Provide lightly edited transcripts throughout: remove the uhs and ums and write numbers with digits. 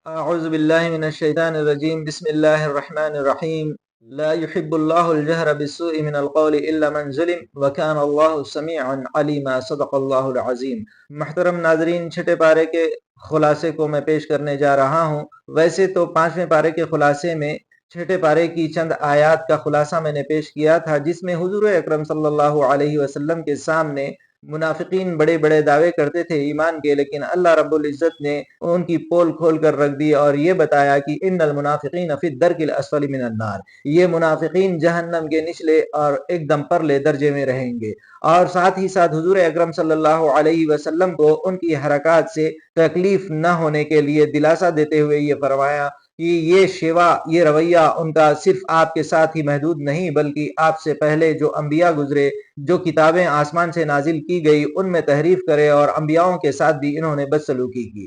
اعوذ باللہ من الشیطان الرجیم بسم اللہ الرحمن الرحیم لا يحب اللہ الجہر بالسوء من القول الا من ظلم وکان اللہ سمیعا علیما صدق اللہ العظیم۔ محترم ناظرین، چھٹے پارے کے خلاصے کو میں پیش کرنے جا رہا ہوں۔ ویسے تو پانچویں پارے کے خلاصے میں چھٹے پارے کی چند آیات کا خلاصہ میں نے پیش کیا تھا، جس میں حضور اکرم صلی اللہ علیہ وسلم کے سامنے منافقین بڑے بڑے دعوے کرتے تھے ایمان کے، لیکن اللہ رب العزت نے ان کی پول کھول کر رکھ دی اور یہ بتایا کہ ان المنافقین فی الدرک الاسفل من النار، یہ منافقین جہنم کے نچلے اور ایک دم پرلے درجے میں رہیں گے۔ اور ساتھ ہی ساتھ حضور اکرم صلی اللہ علیہ وسلم کو ان کی حرکات سے تکلیف نہ ہونے کے لیے دلاسا دیتے ہوئے یہ فرمایا کہ یہ شیوا، یہ رویہ ان کا صرف آپ کے ساتھ ہی محدود نہیں، بلکہ آپ سے پہلے جو انبیاء گزرے، جو کتابیں آسمان سے نازل کی گئی ان میں تحریف کرے، اور انبیاؤں کے ساتھ بھی انہوں نے بدسلوکی کی۔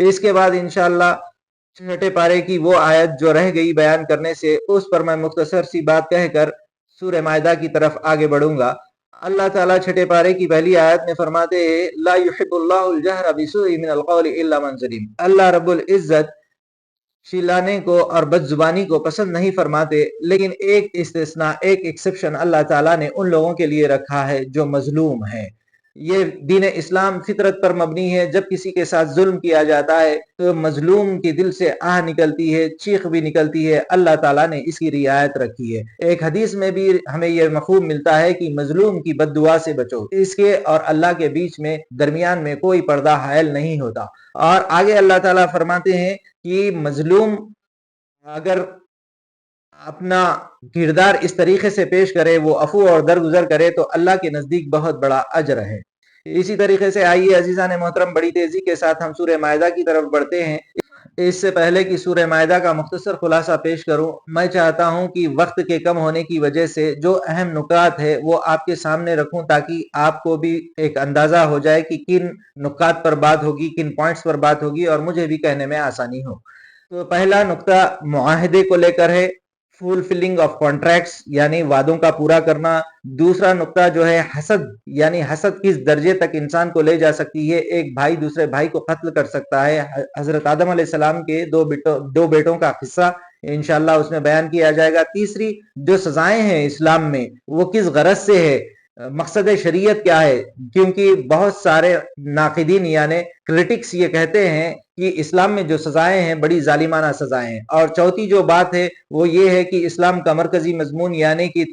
اس کے بعد انشاءاللہ چھٹے پارے کی وہ آیت جو رہ گئی بیان کرنے سے، اس پر میں مختصر سی بات کہہ کر سورہ مائدہ کی طرف آگے بڑھوں گا۔ اللہ تعالیٰ چھٹے پارے کی پہلی آیت میں فرماتے ہیں لا يحب اللہ الجہر بسوء من القول الا من ظلم۔ اللہ رب العزت چلانے کو اور بد زبانی کو پسند نہیں فرماتے، لیکن ایک استثناء، ایک ایکسپشن اللہ تعالیٰ نے ان لوگوں کے لیے رکھا ہے جو مظلوم ہیں۔ یہ دین اسلام فطرت پر مبنی ہے، جب کسی کے ساتھ ظلم کیا جاتا ہے تو مظلوم کے دل سے آہ نکلتی ہے، چیخ بھی نکلتی ہے، اللہ تعالیٰ نے اس کی رعایت رکھی ہے۔ ایک حدیث میں بھی ہمیں یہ مفہوم ملتا ہے کہ مظلوم کی بد دعا سے بچو، اس کے اور اللہ کے بیچ میں درمیان میں کوئی پردہ حائل نہیں ہوتا۔ اور آگے اللہ تعالیٰ فرماتے ہیں کہ مظلوم اگر اپنا کردار اس طریقے سے پیش کرے، وہ عفو اور درگزر کرے، تو اللہ کے نزدیک بہت بڑا اجر ہے۔ اسی طریقے سے آئیے عزیزان محترم، بڑی تیزی کے ساتھ ہم سورہ مائدہ کی طرف بڑھتے ہیں۔ اس سے پہلے کہ سورہ مائدہ کا مختصر خلاصہ پیش کروں، میں چاہتا ہوں کہ وقت کے کم ہونے کی وجہ سے جو اہم نکات ہے وہ آپ کے سامنے رکھوں، تاکہ آپ کو بھی ایک اندازہ ہو جائے کہ کن نکات پر بات ہوگی، کن پوائنٹس پر بات ہوگی، اور مجھے بھی کہنے میں آسانی ہو۔ تو پہلا نقطہ معاہدے کو لے کر ہے، فلفلنگ آف کانٹریکٹس یعنی وعدوں کا پورا کرنا۔ دوسرا نقطہ جو ہے حسد، یعنی حسد کس درجے تک انسان کو لے جا سکتی ہے، ایک بھائی دوسرے بھائی کو قتل کر سکتا ہے۔ حضرت آدم علیہ السلام کے دو بیٹوں کا قصہ انشاءاللہ اس میں بیان کیا جائے گا۔ تیسری جو سزائیں ہیں اسلام میں وہ کس غرض سے ہے، مقصد شریعت کیا ہے، کیونکہ بہت سارے ناقدین یعنی کرٹکس یہ کہتے ہیں کہ اسلام میں جو سزائیں ہیں بڑی ظالمانہ سزائیں ہیں۔ اور چوتھی جو بات ہے وہ یہ ہے کہ اسلام کا مرکزی مضمون یعنی کہ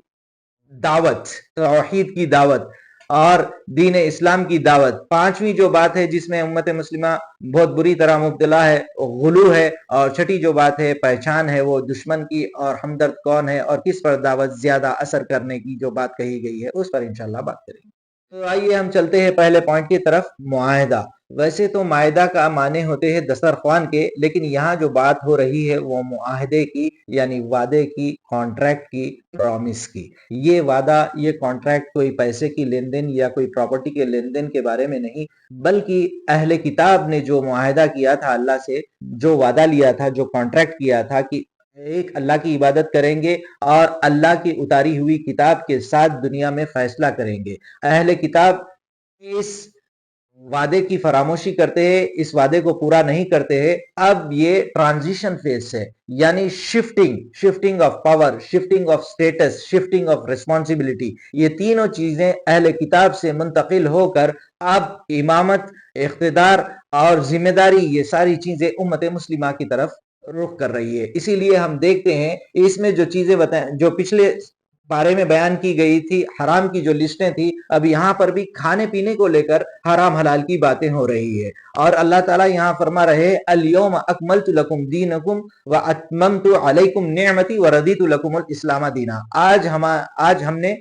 دعوت، توحید کی دعوت اور دین اسلام کی دعوت۔ پانچویں جو بات ہے جس میں امت مسلمہ بہت بری طرح مبتلا ہے، غلو ہے۔ اور چھٹی جو بات ہے پہچان ہے، وہ دشمن کی اور ہمدرد کون ہے اور کس پر دعوت زیادہ اثر کرنے کی جو بات کہی گئی ہے اس پر انشاءاللہ بات کریں گے۔ تو آئیے ہم چلتے ہیں پہلے پوائنٹ کی طرف، معاہدہ۔ ویسے تو معاہدہ کا معنی ہوتے ہیں دسترخوان کے، لیکن یہاں جو بات ہو رہی ہے وہ معاہدے کی، یعنی وعدے کی، کانٹریکٹ کی، پرومس کی۔ یہ وعدہ، یہ کانٹریکٹ کوئی پیسے کی لین دین یا کوئی پراپرٹی کے لین دین کے بارے میں نہیں، بلکہ اہل کتاب نے جو معاہدہ کیا تھا اللہ سے، جو وعدہ لیا تھا، جو کانٹریکٹ کیا تھا کہ ایک اللہ کی عبادت کریں گے اور اللہ کی اتاری ہوئی کتاب کے ساتھ دنیا میں فیصلہ کریں گے۔ اہل کتاب اس وعدے کی فراموشی کرتے ہیں، اس وعدے کو پورا نہیں کرتے ہیں۔ اب یہ ٹرانزیشن فیز ہے، یعنی shifting of power, shifting of status, shifting of responsibility, یہ تینوں چیزیں اہل کتاب سے منتقل ہو کر اب امامت، اقتدار اور ذمہ داری، یہ ساری چیزیں امت مسلمہ کی طرف رخ کر رہی ہے۔ اسی لیے ہم دیکھتے ہیں اس میں جو چیزیں بتائیں، جو پچھلے بارے میں بیان کی گئی تھی حرام کی جو لسٹیں تھی، اب یہاں پر بھی کھانے پینے کو لے کر حرام حلال کی باتیں ہو رہی ہے۔ اور اللہ تعالیٰ یہاں فرما رہے الیوم اکملت لکم دینکم واتممت علیکم نعمتی ورضیت لکم الاسلام دینا۔ آج ہم نے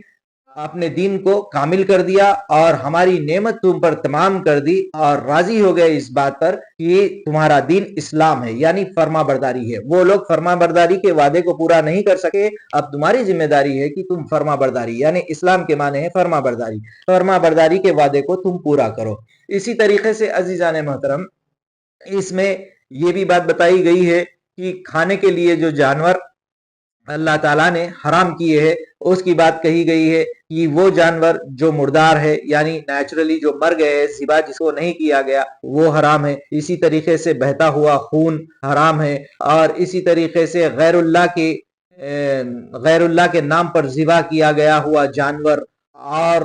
اپنے دین کو کامل کر دیا اور ہماری نعمت تم پر تمام کر دی، اور راضی ہو گئے اس بات پر کہ تمہارا دین اسلام ہے، یعنی فرما برداری ہے۔ وہ لوگ فرما برداری کے وعدے کو پورا نہیں کر سکے، اب تمہاری ذمہ داری ہے کہ تم فرما برداری، یعنی اسلام کے معنی ہے فرما برداری، فرما برداری کے وعدے کو تم پورا کرو۔ اسی طریقے سے عزیزان محترم، اس میں یہ بھی بات بتائی گئی ہے کہ کھانے کے لیے جو جانور اللہ تعالیٰ نے حرام کیے ہیں اس کی بات کہی گئی ہے کہ وہ جانور جو مردار ہے یعنی نیچرلی جو مر گئے، ذبح جس کو نہیں کیا گیا وہ حرام ہے، اسی طریقے سے بہتا ہوا خون حرام ہے، اور اسی طریقے سے غیر اللہ کے نام پر ذبح کیا گیا ہوا جانور، اور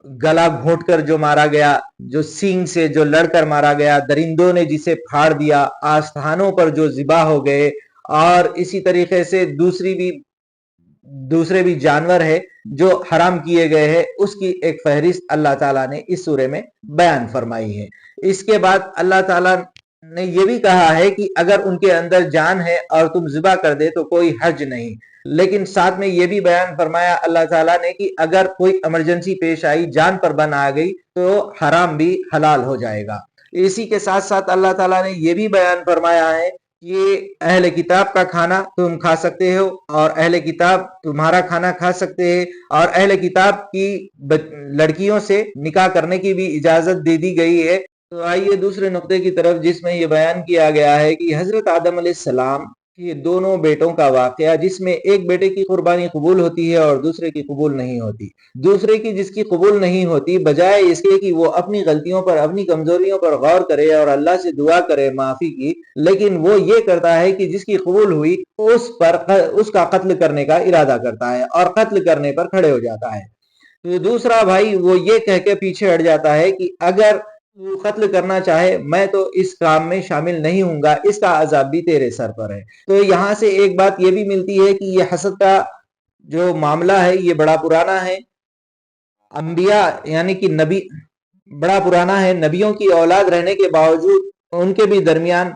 گلا گھونٹ کر جو مارا گیا، جو سینگ سے جو لڑ کر مارا گیا، درندوں نے جسے پھاڑ دیا، آستھانوں پر جو ذبح ہو گئے، اور اسی طریقے سے دوسرے بھی جانور ہے جو حرام کیے گئے ہیں، اس کی ایک فہرست اللہ تعالیٰ نے اس سورے میں بیان فرمائی ہے۔ اس کے بعد اللہ تعالیٰ نے یہ بھی کہا ہے کہ اگر ان کے اندر جان ہے اور تم ذبح کر دے تو کوئی حرج نہیں، لیکن ساتھ میں یہ بھی بیان فرمایا اللہ تعالیٰ نے کہ اگر کوئی ایمرجنسی پیش آئی، جان پر بن آ گئی، تو حرام بھی حلال ہو جائے گا۔ اسی کے ساتھ ساتھ اللہ تعالیٰ نے یہ بھی بیان فرمایا ہے کہ اہل کتاب کا کھانا تم کھا سکتے ہو، اور اہل کتاب تمہارا کھانا کھا سکتے ہیں، اور اہل کتاب کی لڑکیوں سے نکاح کرنے کی بھی اجازت دے دی گئی ہے۔ تو آئیے دوسرے نقطے کی طرف، جس میں یہ بیان کیا گیا ہے کہ حضرت آدم علیہ السلام کے دونوں بیٹوں کا واقعہ، جس میں ایک بیٹے کی قربانی قبول ہوتی ہے اور دوسرے کی قبول نہیں ہوتی۔ دوسرے کی جس کی قبول نہیں ہوتی، بجائے اس کے کہ وہ اپنی غلطیوں پر، اپنی کمزوریوں پر غور کرے اور اللہ سے دعا کرے معافی کی، لیکن وہ یہ کرتا ہے کہ جس کی قبول ہوئی اس کا قتل کرنے کا ارادہ کرتا ہے اور قتل کرنے پر کھڑے ہو جاتا ہے۔ تو دوسرا بھائی وہ یہ کہہ کے پیچھے ہٹ جاتا ہے کہ اگر تو قتل کرنا چاہے میں تو اس کام میں شامل نہیں ہوں گا، اس کا عذاب بھی تیرے سر پر ہے۔ تو یہاں سے ایک بات یہ بھی ملتی ہے کہ یہ حسد کا جو معاملہ ہے یہ بڑا پرانا ہے، انبیاء یعنی کہ نبی بڑا پرانا ہے، نبیوں کی اولاد رہنے کے باوجود ان کے بھی درمیان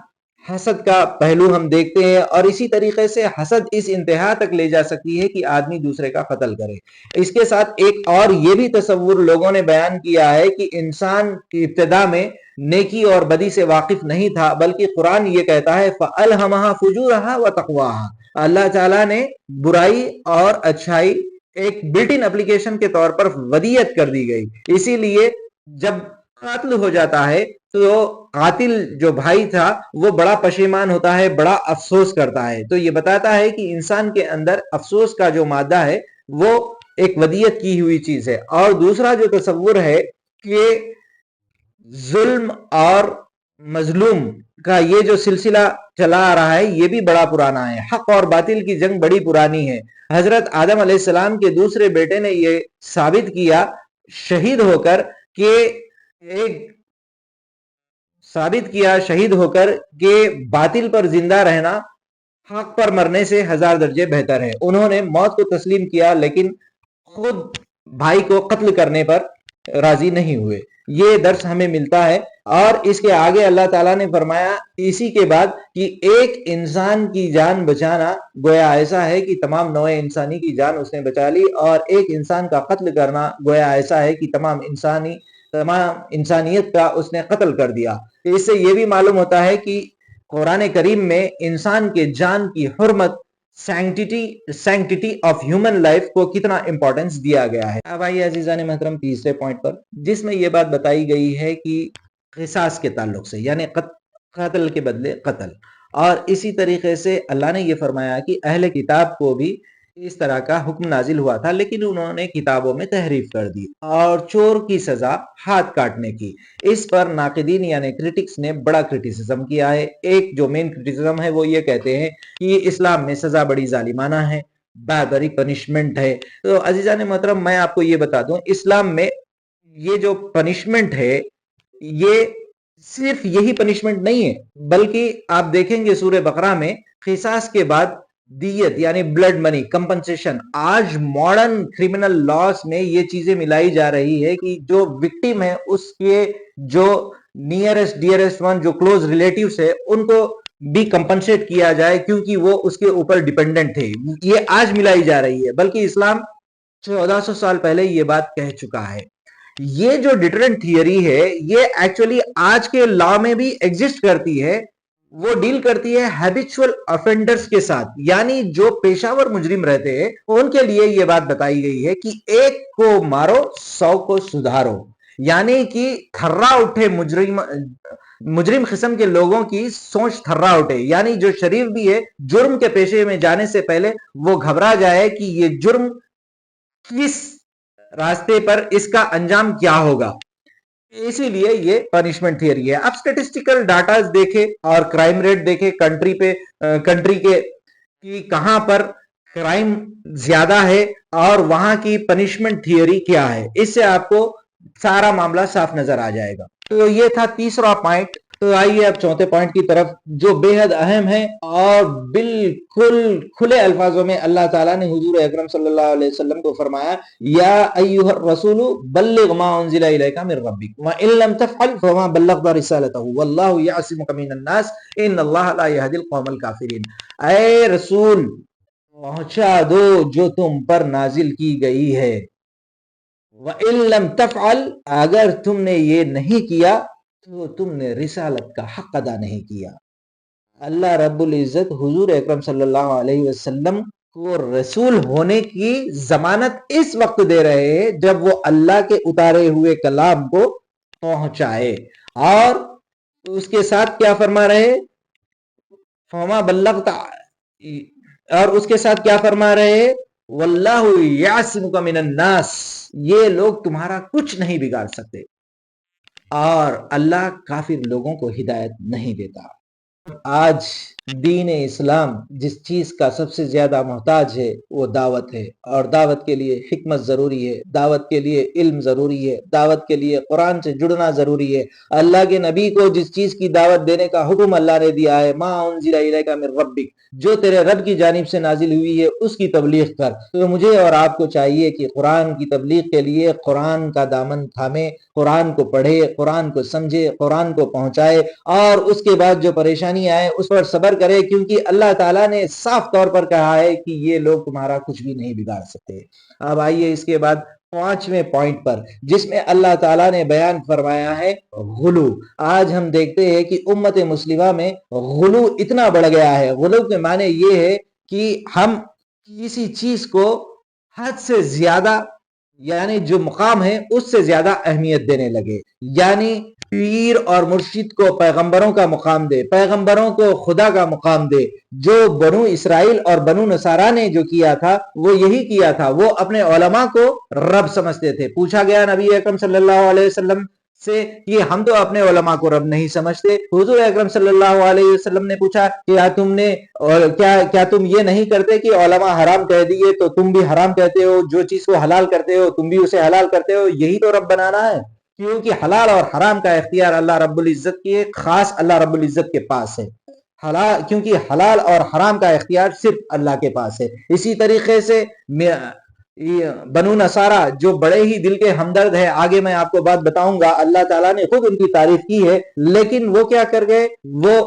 حسد کا پہلو ہم دیکھتے ہیں، اور اسی طریقے سے حسد اس انتہا تک لے جا سکتی ہے کہ آدمی دوسرے کا قتل کرے۔ اس کے ساتھ ایک اور یہ بھی تصور لوگوں نے بیان کیا ہے کہ انسان کی ابتدا میں نیکی اور بدی سے واقف نہیں تھا، بلکہ قرآن یہ کہتا ہے فَأَلْهَمَهَا فُجُورَهَا وَتَقْوَاهَا، اللہ تعالیٰ نے برائی اور اچھائی ایک بلٹ ان اپلیکیشن کے طور پر ودیت کر دی گئی۔ اسی لیے جب قتل ہو جاتا ہے تو قاتل جو بھائی تھا وہ بڑا پشیمان ہوتا ہے، بڑا افسوس کرتا ہے۔ تو یہ بتاتا ہے کہ انسان کے اندر افسوس کا جو مادہ ہے وہ ایک ودیت کی ہوئی چیز ہے۔ اور دوسرا جو تصور ہے کہ ظلم اور مظلوم کا یہ جو سلسلہ چلا آ رہا ہے یہ بھی بڑا پرانا ہے، حق اور باطل کی جنگ بڑی پرانی ہے۔ حضرت آدم علیہ السلام کے دوسرے بیٹے نے یہ ثابت کیا شہید ہو کر کہ باطل پر زندہ رہنا حق پر مرنے سے 1000 درجے بہتر ہے۔ انہوں نے موت کو تسلیم کیا لیکن خود بھائی کو قتل کرنے پر راضی نہیں ہوئے۔ یہ درس ہمیں ملتا ہے۔ اور اس کے آگے اللہ تعالیٰ نے فرمایا اسی کے بعد کہ ایک انسان کی جان بچانا گویا ایسا ہے کہ تمام نوع انسانی کی جان اس نے بچا لی، اور ایک انسان کا قتل کرنا گویا ایسا ہے کہ تمام انسانیت کا اس نے قتل کر دیا۔ اس سے یہ بھی معلوم ہوتا ہے کہ قرآن کریم میں انسان کے جان کی حرمت، سینکٹیٹی آف ہیومن لائف کو کتنا امپورٹنس دیا گیا ہے۔ اب آئیے عزیزان محترم تیسرے پوائنٹ پر، جس میں یہ بات بتائی گئی ہے کہ قصاص کے تعلق سے، یعنی قتل کے بدلے قتل، اور اسی طریقے سے اللہ نے یہ فرمایا کہ اہل کتاب کو بھی اس طرح کا حکم نازل ہوا تھا، لیکن انہوں نے کتابوں میں تحریف کر دی، اور چور کی سزا ہاتھ کاٹنے کی۔ اس پر ناقدین یعنی کرٹکس نے بڑا کرٹیسزم کیا ہے۔ ایک جو مین کرٹیسزم ہے وہ یہ کہتے ہیں کہ اسلام میں سزا بڑی ظالمانہ ہے، باربری پنشمنٹ ہے۔ تو عزیزان محترم میں آپ کو یہ بتا دوں، اسلام میں یہ جو پنشمنٹ ہے یہ صرف یہی پنشمنٹ نہیں ہے، بلکہ آپ دیکھیں گے سورہ بقرہ میں قصاص کے بعد دیت یعنی بلڈ منی، کمپنسیشن۔ آج ماڈرن کرمنل لاس میں یہ چیزیں ملائی جا رہی ہے کہ جو وکٹم ہے اس کے جو نیئرسٹ ڈیئرسٹ ون، جو کلوز ریلیٹیوز ہے، ان کو بھی کمپنسیٹ کیا جائے کیونکہ وہ اس کے اوپر ڈیپینڈنٹ تھے۔ یہ آج ملائی جا رہی ہے، بلکہ اسلام 1400 سال پہلے یہ بات کہہ چکا ہے۔ یہ جو ڈیٹرنٹ تھیوری ہے یہ ایکچولی آج کے لا میں بھی ایگزسٹ کرتی ہے۔ وہ ڈیل کرتی ہے ہیبیچول افینڈرز کے ساتھ، یعنی جو پیشہ ور مجرم رہتے ہیں ان کے لیے یہ بات بتائی گئی ہے کہ ایک کو مارو 100 کو سدھارو، یعنی کہ تھرا اٹھے مجرم قسم کے لوگوں کی سوچ تھرا اٹھے، یعنی جو شریف بھی ہے جرم کے پیشے میں جانے سے پہلے وہ گھبرا جائے کہ یہ جرم کس راستے پر اس کا انجام کیا ہوگا. اسی لیے یہ پنشمنٹ تھیوری ہے. اب اسٹیٹسٹیکل ڈاٹاز دیکھیں اور کرائم ریٹ دیکھیں کنٹری کے کہ کہاں پر کرائم زیادہ ہے اور وہاں کی پنشمنٹ تھیوری کیا ہے. اس سے آپ کو سارا معاملہ صاف نظر آ جائے گا. تو یہ تھا تیسرا پوائنٹ. تو آئیے اب چوتھے پوائنٹ کی طرف جو بے حد اہم ہے اور بالکل کھلے الفاظوں میں اللہ تعالیٰ نے حضور اکرم صلی اللہ علیہ وسلم کو فرمایا یا ایھا الرسول بلغ ما انزل الیک من ربک وان لم تفعل فما بلغت رسالته واللہ یعصمک من الناس ان اللہ لا یہدی القوم الکافرین. اے رسول پہنچا دو جو تم پر نازل کی گئی ہے. وَإِن لَمْ تَفْعَلْ اگر تم نے یہ نہیں کیا تو تم نے رسالت کا حق ادا نہیں کیا. اللہ رب العزت حضور اکرم صلی اللہ علیہ وسلم کو رسول ہونے کی ضمانت اس وقت دے رہے ہیں جب وہ اللہ کے اتارے ہوئے کلام کو پہنچائے. اور اس کے ساتھ کیا فرما رہے فما بلغت اور اس کے ساتھ کیا فرما رہے واللہ یعصمک من الناس یہ لوگ تمہارا کچھ نہیں بگاڑ سکتے اور اللہ کافر لوگوں کو ہدایت نہیں دیتا. آج دین اسلام جس چیز کا سب سے زیادہ محتاج ہے وہ دعوت ہے. اور دعوت کے لیے حکمت ضروری ہے, دعوت کے لیے علم ضروری ہے, دعوت کے لیے قرآن سے جڑنا ضروری ہے. اللہ کے نبی کو جس چیز کی دعوت دینے کا حکم اللہ نے دیا ہے ما انزل الیک من ربک جو تیرے رب کی جانب سے نازل ہوئی ہے اس کی تبلیغ کر. تو مجھے اور آپ کو چاہیے کہ قرآن کی تبلیغ کے لیے قرآن کا دامن تھامے, قرآن کو پڑھے, قرآن کو سمجھے, قرآن کو پہنچائے اور اس کے بعد جو پریشانی آئے اس پر صبر کرے کیونکہ اللہ تعالیٰ نے صاف طور پر کہا ہے کہ یہ لوگ تمہارا کچھ بھی نہیں بگاڑ سکتے. اب آئیے اس کے بعد پانچویں پوائنٹ پر جس میں اللہ تعالیٰ نے بیان فرمایا ہے غلو. آج ہم دیکھتے ہیں کہ امت مسلمہ میں غلو اتنا بڑھ گیا ہے. غلو کے معنی یہ ہے کہ ہم کسی چیز کو حد سے زیادہ یعنی جو مقام ہے اس سے زیادہ اہمیت دینے لگے. یعنی پیر اور مرشد کو پیغمبروں کا مقام دے, پیغمبروں کو خدا کا مقام دے. جو بنو اسرائیل اور بنو نصارہ نے جو کیا تھا وہ یہی کیا تھا. وہ اپنے علماء کو رب سمجھتے تھے. پوچھا گیا نبی اکرم صلی اللہ علیہ وسلم سے کہ ہم تو اپنے علماء کو رب نہیں سمجھتے. حضور اکرم صلی اللہ علیہ وسلم نے پوچھا کیا تم یہ نہیں کرتے کہ علماء حرام کہہ دیے تو تم بھی حرام کہتے ہو, جو چیز کو حلال کرتے ہو تم بھی اسے حلال کرتے ہو, یہی تو رب بنانا ہے. کیونکہ حلال اور حرام کا اختیار اللہ رب العزت کی خاص اللہ رب العزت کے پاس ہے. کیونکہ حلال اور حرام کا اختیار صرف اللہ کے پاس ہے. اسی طریقے سے بنو نصارہ جو بڑے ہی دل کے ہمدرد ہے, آگے میں آپ کو بات بتاؤں گا, اللہ تعالیٰ نے خود ان کی تعریف کی ہے, لیکن وہ کیا کر گئے, وہ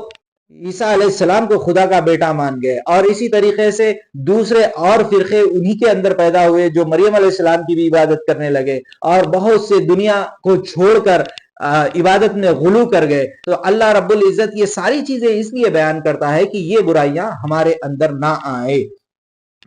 عیسیٰ علیہ السلام کو خدا کا بیٹا مان گئے. اور اسی طریقے سے دوسرے اور فرقے انہی کے اندر پیدا ہوئے جو مریم علیہ السلام کی بھی عبادت کرنے لگے اور بہت سے دنیا کو چھوڑ کر عبادت میں غلو کر گئے. تو اللہ رب العزت یہ ساری چیزیں اس لیے بیان کرتا ہے کہ یہ برائیاں ہمارے اندر نہ آئے.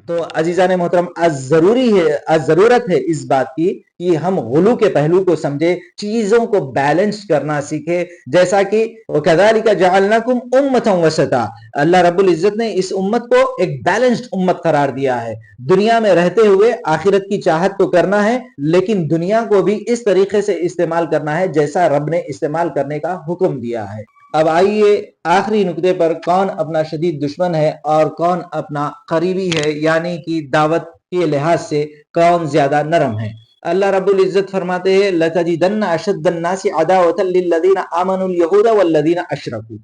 تو عزیزان محترم ضرورت ہے اس بات کی کہ ہم غلو کے پہلو کو سمجھے, چیزوں کو بیلنس کرنا سیکھے. جیسا کہ وَكَذَلِكَ جَعَلْنَاكُمْ أُمَّةً وَسَطًا اللہ رب العزت نے اس امت کو ایک بیلنسڈ امت قرار دیا ہے. دنیا میں رہتے ہوئے آخرت کی چاہت تو کرنا ہے لیکن دنیا کو بھی اس طریقے سے استعمال کرنا ہے جیسا رب نے استعمال کرنے کا حکم دیا ہے. اب آئیے آخری نقطے پر, کون اپنا شدید دشمن ہے اور کون اپنا قریبی ہے, یعنی کہ دعوت کے لحاظ سے کون زیادہ نرم ہے. اللہ رب العزت فرماتے ہیں لَتَجِدَنَّ أَشَدَّ النَّاسِ عَدَاوَةً لِلَّذِينَ آمَنُوا الْيَهُودَ وَالَّذِينَ أَشْرَكُوا.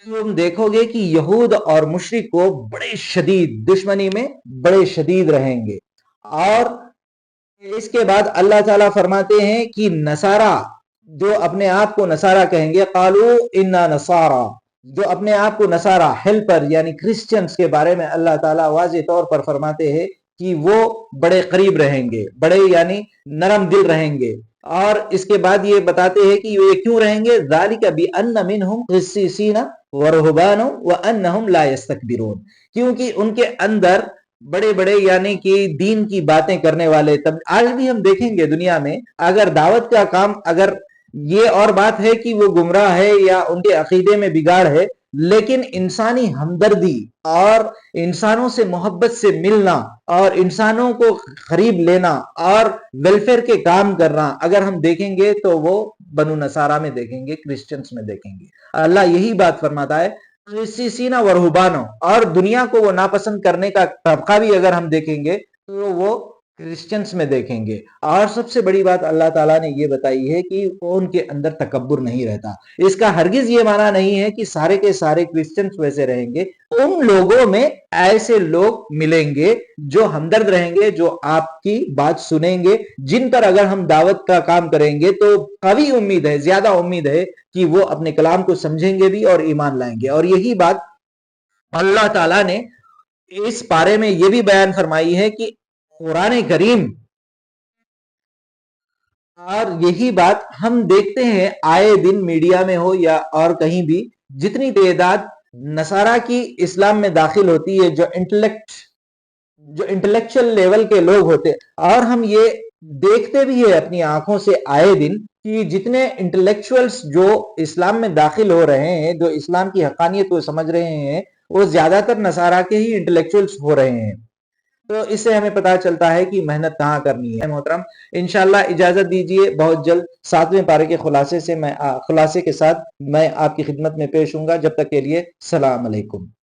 تم دیکھو گے کہ یہود اور مشرک کو بڑے شدید دشمنی میں بڑے شدید رہیں گے. اور اس کے بعد اللہ تعالیٰ فرماتے ہیں کہ نصارہ جو اپنے آپ کو نصارہ کہیں گے, قالوا انا نصارى, جو اپنے آپ کو نصارہ ہیلپر یعنی کرسچنز کے بارے میں اللہ تعالیٰ واضح طور پر فرماتے ہیں کہ وہ بڑے قریب رہیں گے, بڑے یعنی نرم دل رہیں گے. اور اس کے بعد یہ بتاتے ہیں کہ یہ کیوں رہیں گے, ذالک بأن منہم قسیسین ورہبان وانہم لا یستکبرون, کیونکہ ان کے اندر بڑے بڑے یعنی کہ دین کی باتیں کرنے والے. تب آج بھی ہم دیکھیں گے دنیا میں اگر دعوت کا کام, اگر یہ اور بات ہے کہ وہ گمراہ ہے یا ان کے عقیدے میں بگاڑ ہے, لیکن انسانی ہمدردی اور انسانوں سے محبت سے ملنا اور انسانوں کو قریب لینا اور ویلفیئر کے کام کرنا اگر ہم دیکھیں گے تو وہ بنو نصارہ میں دیکھیں گے، کرسچنز میں دیکھیں گے۔ اللہ یہی بات فرماتا ہے سینا ورہبانو، اور دنیا کو وہ ناپسند کرنے کا طبقہ بھی اگر ہم دیکھیں گے تو وہ کرسچنز میں دیکھیں گے۔ اور سب سے بڑی بات اللہ تعالیٰ نے یہ بتائی ہے کہ ان کے اندر تکبر نہیں رہتا۔ اس کا ہرگز یہ معنی نہیں ہے کہ سارے کے سارے کرسچنز ویسے رہیں گے، ان لوگوں میں ایسے لوگ ملیں گے جو ہمدرد رہیں گے، جو آپ کی بات سنیں گے، جن پر اگر ہم دعوت کا کام کریں گے تو قوی امید ہے، زیادہ امید ہے کہ وہ اپنے کلام کو سمجھیں گے بھی اور ایمان لائیں گے۔ اور یہی بات اللہ تعالیٰ نے اس پارے میں یہ بھی بیان فرمائی ہے کہ قرآن کریم، اور یہی بات ہم دیکھتے ہیں آئے دن میڈیا میں ہو یا اور کہیں بھی، جتنی تعداد نصارہ کی اسلام میں داخل ہوتی ہے، جو انٹلیکچل لیول کے لوگ ہوتے، اور ہم یہ دیکھتے بھی ہیں اپنی آنکھوں سے آئے دن کہ جتنے انٹلیکچوئلز جو اسلام میں داخل ہو رہے ہیں، جو اسلام کی حقانیت کو سمجھ رہے ہیں، وہ زیادہ تر نصارہ کے ہی انٹلیکچوئلز ہو رہے ہیں۔ تو اس سے ہمیں پتا چلتا ہے کہ محنت کہاں کرنی ہے۔ محترم انشاءاللہ اجازت دیجئے، بہت جلد 7ویں پارے کے خلاصے کے ساتھ میں آپ کی خدمت میں پیش ہوں گا۔ جب تک کے لیے السلام علیکم۔